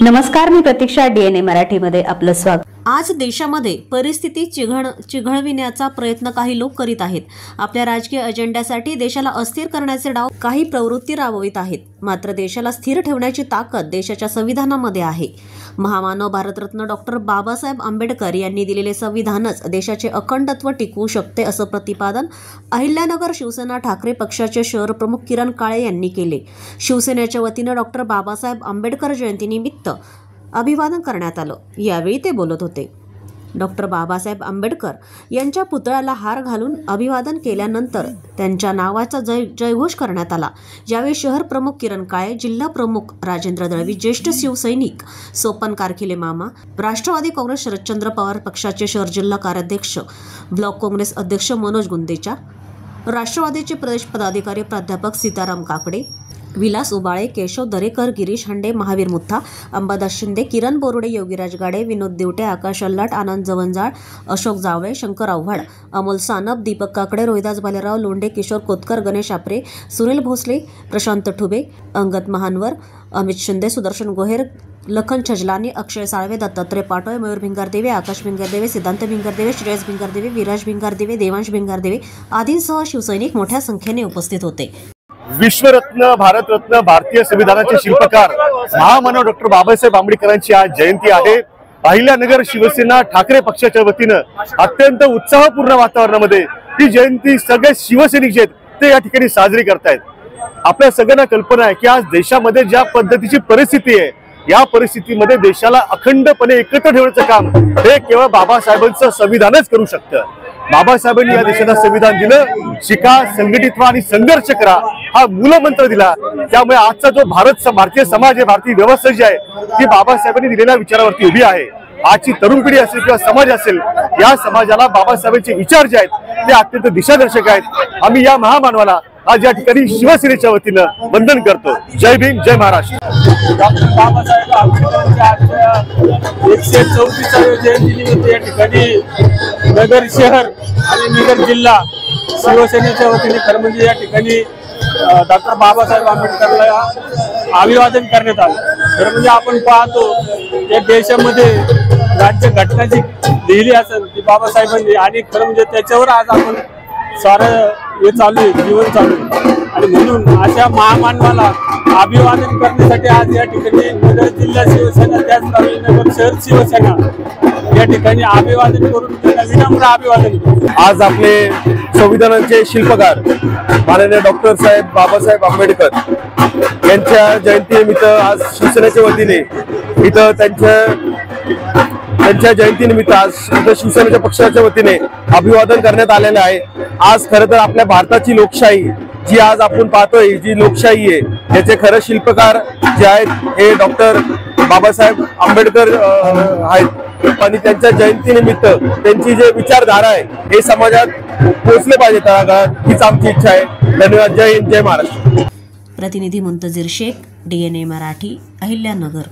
नमस्कार, मी प्रतीक्षा. DNA मराठीमध्ये आपलं स्वागत. आज देशामध्ये परिस्थिती चिघळविण्याचा प्रयत्न काही लोक करीत आहेत. आपल्या राजकीय अजेंड्यासाठी देशाला अस्थिर करण्याचे डाव काही प्रवृत्ती राबवित आहेत. मात्र देशाला स्थिर ठेवण्याची ताकद देशाच्या संविधानामध्ये आहे. महामानव भारतरत्न डॉक्टर बाबासाहेब आंबेडकर यांनी दिलेले संविधानच देशाचे अखंडत्व टिकवू शकते, असं प्रतिपादन अहिल्यानगर शिवसेना ठाकरे पक्षाचे शहर प्रमुख किरण काळे यांनी केले. शिवसेनेच्या वतीनं डॉक्टर बाबासाहेब आंबेडकर जयंतीनिमित्त अभिवादन करण्यात आलं. यावेळी ते बोलत होते. डॉक्टर बाबासाहेब आंबेडकर यांच्या पुतळ्याला हार घालून अभिवादन केल्यानंतर त्यांच्या नावाचा जयघोष करण्यात आला. यावेळी शहर प्रमुख किरण काळे, जिल्हा प्रमुख राजेंद्र दळवी, ज्येष्ठ शिवसैनिक सोपन कारखिले मामा, राष्ट्रवादी काँग्रेस शरदचंद्र पवार पक्षाचे शहर जिल्हा कार्याध्यक्ष, ब्लॉक काँग्रेस अध्यक्ष मनोज गुंदेचा, राष्ट्रवादीचे प्रदेश पदाधिकारी प्राध्यापक सीताराम काकडे, विलास उबाळे, केशव दरेकर, गिरीश हांडे, महावीर मुथा, अंबादास शिंदे, किरण बोरुडे, योगीराज गाडे, विनोद दिवटे, आकाश अल्लाट, आनंद जवंजाळ, अशोक जावळे, शंकर आव्हाड, अमोल सानप, दीपक काकडे, रोहिदास बालेराव लोंढे, किशोर कोतकर, गणेश आपरे, सुनील भोसले, प्रशांत ठुबे, अंगद महानवर, अमित शिंदे, सुदर्शन गोहेर, लखन छजलानी, अक्षय साळवे, दत्तात्रय पाटोळे, मयूर भिंगारदेवे, आकाश भिंगारदेवे, सिद्धांत भिंगारदेवे, श्रेयस भिंगारदेवे, विराज भिंगारदेवे, देवांश भिंगारदेवे आदींसह शिवसैनिक मोठ्या संख्येने उपस्थित होते. विश्वरत्न, भारतरत्न, भारतीय संविधानाचे शिल्पकार महामानव डॉक्टर बाबासाहेब आंबेडकरांची आज जयंती आहे. अहिल्यानगर शिवसेना ठाकरे पक्षाच्या वतीनं अत्यंत उत्साहपूर्ण वातावरणामध्ये ही जयंती सगळे शिवसैनिक जे आहेत ते या ठिकाणी साजरी करतायत. आपल्या सगळ्यांना कल्पना आहे की आज देशामध्ये ज्या पद्धतीची परिस्थिती आहे, या परिस्थितीमध्ये देशाला अखंडपणे एकत्र ठेवण्याचं काम हे केवळ बाबासाहेबांचं संविधानच करू शकतं. बाबासाहेबांनी या देशाला संविधान दिलं. शिका, संघटित व्हा आणि संघर्ष करा हा मूलमंत्र दिला. त्यामुळे आजचा जो भारतीय समाज आहे, भारतीय व्यवस्था जी आहे ती बाबासाहेबांनी दिलेल्या विचारावरती उभी आहे. आजची तरुण पिढी असेल किंवा समाज असेल, या समाजाला बाबासाहेबांचे विचार जे आहेत ते अत्यंत दिशादर्शक आहेत. आम्ही या महामानवाला आज या ठिकाणी शिवसेनेच्या वतीनं वंदन करतो. जय भीम, जय महाराष्ट्र. डॉक्टर बाबासाहेब आंबेडकरांच्या 134व्या जयंतीनिमित्त या ठिकाणी नगर शहर आणि नगर जिल्हा शिवसेनेच्या वतीने खरं म्हणजे या ठिकाणी डॉक्टर बाबासाहेब आंबेडकरला अभिवादन करण्यात आलं. खरं म्हणजे आपण पाहतो या देशामध्ये राज्य घटना जी लिहिली असेल ती बाबासाहेबांनी, आणि खरं म्हणजे त्याच्यावर आज आपण सारं हे चालू आहे, जीवन चालू आहे. आणि म्हणून अशा महामानवाला अभिवादन करण्यासाठी आज या ठिकाणी नगर जिल्हा शिवसेना, त्याचप्रमाणे नगर शहर शिवसेना या ठिकाणी अभिवादन करून त्यांना विनम्र अभिवादन करू. आज आपले संविधानाचे शिल्पकार माननीय डॉक्टर बाबासाहेब आंबेडकर यांच्या जयंतीनिमित्त आज शिवसेनेच्या वतीने इथं त्यांच्या जयंतीनिमित्त आज शिवसेनेच्या पक्षाच्या वतीने अभिवादन करण्यात आलेलं आहे. आज खरं तर आपल्या भारताची लोकशाही जी आज आपण पाहतोय, जी लोकशाही आहे याचे खरं शिल्पकार जे आहेत हे डॉक्टर बाबासाहेब आंबेडकर आहेत. आणि त्यांच्या जयंतीनिमित्त त्यांची जे विचारधारा आहे हे समाजात पोहोचले पाहिजे तळागाळात, हीच आमची इच्छा आहे. धन्यवाद. जय हिंद, जय महाराष्ट्र. प्रतिनिधी मुंतजीर शेख, DNA मराठी, अहिल्यानगर.